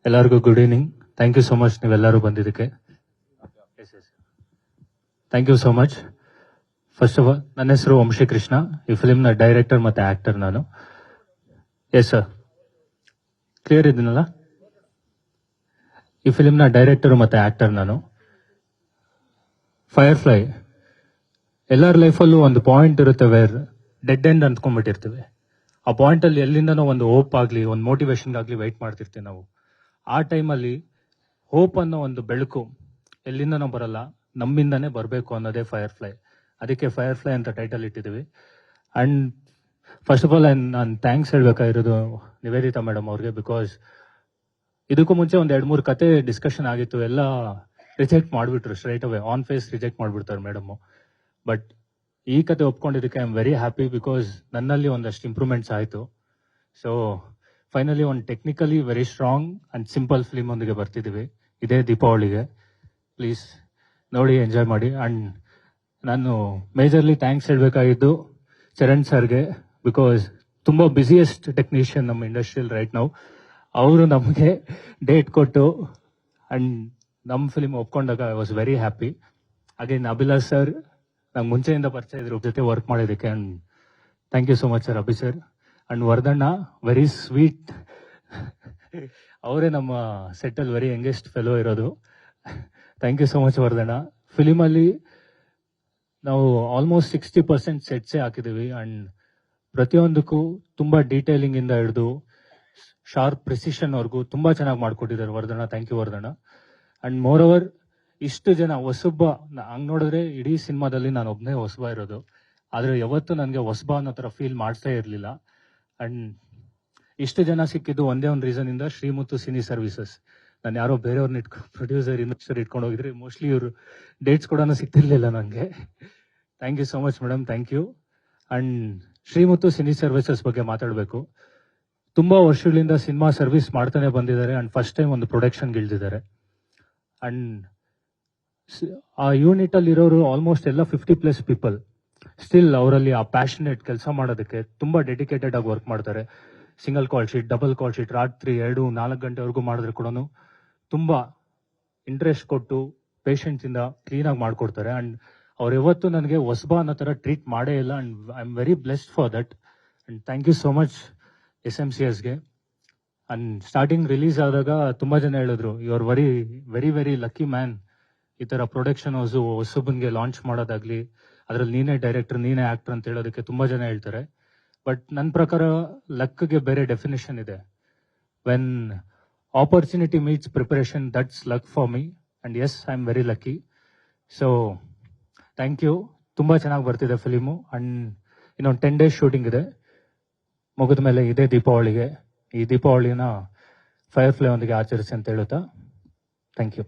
ಎಲ್ಲರಿಗೂ good evening. Thank you so much ನೀವೆಲ್ಲರೂ ಬಂದಿದ್ದಕ್ಕೆ. Thank you so much. First of all ನನ್ನ ಹೆಸರು ವಂಶೀಕೃಷ್ಣ. ಈ ಫಿಲ್ಮ್ನ ಡೈರೆಕ್ಟರ್ ಮತ್ತೆ ಆಕ್ಟರ್ ನಾನು. ಎಸ್ ಸರ್, ಕ್ಲಿಯರ್ ಇದ್ದೀನಲ್ಲ? ಈ ಫಿಲ್ಮ್ನ ಡೈರೆಕ್ಟರ್ ಮತ್ತೆ ಆಕ್ಟರ್ ನಾನು. ಫೈರ್ಫ್ಲೈ ಎಲ್ಲರ ಲೈಫಲ್ಲೂ ಒಂದು ಪಾಯಿಂಟ್ ಇರುತ್ತೆ ವೇರ್ ಡೆಡ್ ಎಂಡ್ ಅಂದ್ಕೊಂಡ್ಬಿಟ್ಟಿರ್ತೀವಿ. ಆ ಪಾಯಿಂಟಲ್ಲಿ ಎಲ್ಲಿಂದನೋ ಒಂದು ಹೋಪ್ ಆಗಲಿ ಒಂದು ಮೋಟಿವೇಶನ್ಗಾಗಲಿ ವೆಯ್ಟ್ ಮಾಡ್ತಿರ್ತೀವಿ ನಾವು. ಆ ಟೈಮಲ್ಲಿ ಹೋಪ್ ಅನ್ನೋ ಒಂದು ಬೆಳಕು ಎಲ್ಲಿಂದನೋ ಬರಲ್ಲ, ನಮ್ಮಿಂದನೇ ಬರಬೇಕು ಅನ್ನೋದೇ ಫೈರ್ಫ್ಲೈ. ಅದಕ್ಕೆ ಫೈರ್ಫ್ಲೈ ಅಂತ ಟೈಟಲ್ ಇಟ್ಟಿದ್ದೀವಿ. ಆ್ಯಂಡ್ ಫಸ್ಟ್ ಆಫ್ ಆಲ್ ನಾನು ಥ್ಯಾಂಕ್ಸ್ ಹೇಳ್ಬೇಕಾಗಿರೋದು ನಿವೇದಿತಾ ಮೇಡಮ್ ಅವ್ರಿಗೆ. ಬಿಕಾಸ್ ಇದಕ್ಕೂ ಮುಂಚೆ ಒಂದು 2-3 ಕತೆ ಡಿಸ್ಕಷನ್ ಆಗಿತ್ತು, ಎಲ್ಲ ರಿಜೆಕ್ಟ್ ಮಾಡಿಬಿಟ್ರು. Straight away on face reject ಮಾಡಿಬಿಡ್ತಾರೆ ಮೇಡಮು. ಬಟ್ ಈ ಕತೆ ಒಪ್ಕೊಂಡಿದ್ದಕ್ಕೆ I am very happy. Because ನನ್ನಲ್ಲಿ ಒಂದಷ್ಟು ಇಂಪ್ರೂವ್ಮೆಂಟ್ಸ್ ಆಯಿತು. ಸೊ ಫೈನಲಿ ಒಂದು technically very strong and simple film ಒಂದಿಗೆ ಬರ್ತಿದ್ದೀವಿ ಇದೇ ದೀಪಾವಳಿಗೆ. ಪ್ಲೀಸ್ ನೋಡಿ, ಎಂಜಾಯ್ ಮಾಡಿ. ಆ್ಯಂಡ್ ನಾನು ಮೇಜರ್ಲಿ ಥ್ಯಾಂಕ್ಸ್ ಹೇಳಬೇಕಾಗಿದ್ದು ಚರಣ್ ಸರ್ಗೆ. ಬಿಕಾಸ್ ತುಂಬ ಬ್ಯುಸಿಯೆಸ್ಟ್ ಟೆಕ್ನಿಷಿಯನ್ ನಮ್ಮ ಇಂಡಸ್ಟ್ರಿಯಲ್ಲಿ ರೈಟ್ ನಾವು. ಅವರು ನಮಗೆ ಡೇಟ್ ಕೊಟ್ಟು ಆ್ಯಂಡ್ ನಮ್ಮ ಫಿಲ್ಮ್ ಒಪ್ಕೊಂಡಾಗ I was very happy. Again Abhilash sir ನಂಗೆ ಮುಂಚೆಯಿಂದ ಪರಿಚಯ ಇದ್ರ ಜೊತೆ ವರ್ಕ್ ಮಾಡೋದಕ್ಕೆ. And thank you so much sir Abhi sir. And Vardhanna very sweet. ಅವರೇ ನಮ್ಮ ಸೆಟ್ಟಲ್ಲಿ ವೆರಿ ಯಂಗೆಸ್ಟ್ ಫೆಲೋ ಇರೋದು. Thank you so much Vardhanna. ಫಿಲಿಮಲ್ಲಿ ನಾವು ಆಲ್ಮೋಸ್ಟ್ 60% ಸೆಟ್ಸೇ ಹಾಕಿದ್ದೀವಿ. ಆ್ಯಂಡ್ ಪ್ರತಿಯೊಂದಕ್ಕೂ ತುಂಬ ಡೀಟೇಲಿಂಗಿಂದ ಹಿಡಿದು ಶಾರ್ಪ್ ಪ್ರಿಸಿಷನ್ವರೆಗೂ ತುಂಬ ಚೆನ್ನಾಗಿ ಮಾಡಿಕೊಟ್ಟಿದ್ದಾರೆ Vardhanna. Thank you Vardhanna. And more over ಇಷ್ಟು ಜನ ಹೊಸಬ, ಹಂಗೆ ನೋಡಿದ್ರೆ ಇಡೀ ಸಿನಿಮಾದಲ್ಲಿ ನಾನು ಒಬ್ಬನೇ ಹೊಸಬ ಇರೋದು. ಆದರೆ ಯಾವತ್ತೂ ನನಗೆ ಹೊಸಬ ಅನ್ನೋ ಥರ ಫೀಲ್ ಮಾಡ್ತಾ ಇರಲಿಲ್ಲ. ಆ್ಯಂಡ್ ಇಷ್ಟು ಜನ ಸಿಕ್ಕಿದ್ದು ಒಂದೇ ಒಂದು ರೀಸನಿಂದ, ಶ್ರೀಮುತ್ತು ಸಿನಿ ಸರ್ವಿಸಸ್. ನಾನು ಯಾರೋ ಬೇರೆಯವ್ರನ್ನ ಪ್ರೊಡ್ಯೂಸರ್ ಇನ್ವೆಸ್ಟರ್ ಇಟ್ಕೊಂಡು ಹೋಗಿದ್ರೆ ಮೋಸ್ಟ್ಲಿ ಇವರು ಡೇಟ್ಸ್ ಕೂಡ ಸಿಗ್ತಿರ್ಲಿಲ್ಲ ನನಗೆ. Thank you so much madam, thank you. And Shrimuthu cine services ಬಗ್ಗೆ ಮಾತಾಡಬೇಕು. ತುಂಬ ವರ್ಷಗಳಿಂದ ಸಿನಿಮಾ ಸರ್ವಿಸ್ ಮಾಡ್ತಾನೆ ಬಂದಿದ್ದಾರೆ. ಆ್ಯಂಡ್ ಫಸ್ಟ್ ಟೈಮ್ ಒಂದು ಪ್ರೊಡಕ್ಷನ್ಗೆ ಇಳಿದಿದ್ದಾರೆ. ಆ್ಯಂಡ್ ಆ ಯೂನಿಟಲ್ಲಿ ಇರೋರು ಆಲ್ಮೋಸ್ಟ್ ಎಲ್ಲ 50+ ಪೀಪಲ್. ಸ್ಟಿಲ್ ಅವರಲ್ಲಿ ಆ ಪ್ಯಾಷನೇಟ್ ಕೆಲಸ ಮಾಡೋದಕ್ಕೆ ತುಂಬ ಡೆಡಿಕೇಟೆಡ್ ಆಗಿ ವರ್ಕ್ ಮಾಡ್ತಾರೆ. Single call sheet, double call sheet, ರಾತ್ರಿ 2-4 ಗಂಟೆವರೆಗೂ ಮಾಡಿದ್ರೆ ಕೂಡ ತುಂಬ ಇಂಟ್ರೆಸ್ಟ್ ಕೊಟ್ಟು ಪೇಷನ್ಸಿಂದ ಕ್ಲೀನಾಗಿ ಮಾಡಿಕೊಡ್ತಾರೆ. ಆ್ಯಂಡ್ ಅವ್ರು ಯಾವತ್ತೂ ನನಗೆ ಹೊಸಬ ಅನ್ನೋ ಥರ ಟ್ರೀಟ್ ಮಾಡೇ ಇಲ್ಲ. And I am very blessed for that. And thank you so much SMCSಗೆ. ಆ್ಯಂಡ್ ಸ್ಟಾರ್ಟಿಂಗ್ ರಿಲೀಸ್ ಆದಾಗ ತುಂಬ ಜನ ಹೇಳಿದ್ರು, you are very very very lucky man. ಈ ಥರ ಪ್ರೊಡಕ್ಷನ್ ಹೌಸು ಹೊಸಬನಿಗೆ ಲಾಂಚ್ ಮಾಡೋದಾಗಲಿ, ಅದರಲ್ಲಿ ನೀನೇ ಡೈರೆಕ್ಟರ್, ನೀನೇ ಆ್ಯಕ್ಟರ್ ಅಂತ ಹೇಳೋದಕ್ಕೆ ತುಂಬ ಜನ ಹೇಳ್ತಾರೆ. ಬಟ್ ನನ್ನ ಪ್ರಕಾರ ಲಕ್ಗೆ ಬೇರೆ ಡೆಫಿನೇಷನ್ ಇದೆ. When opportunity meets preparation, that's luck for me. And yes, I am very lucky. So thank you. ತುಂಬ ಚೆನ್ನಾಗಿ ಬರ್ತಿದೆ ಫಿಲಿಮು. ಆ್ಯಂಡ್ ಇನ್ನೊಂದು 10 days ಶೂಟಿಂಗ್ ಇದೆ. ಮುಗಿದ ಮೇಲೆ ಇದೇ ದೀಪಾವಳಿಗೆ, ಈ ದೀಪಾವಳಿನ ಫೈರ್ಫ್ಲೈ ಒಂದಿಗೆ ಆಚರಿಸಿ ಅಂತ ಹೇಳುತ್ತಾ ಥ್ಯಾಂಕ್ ಯು.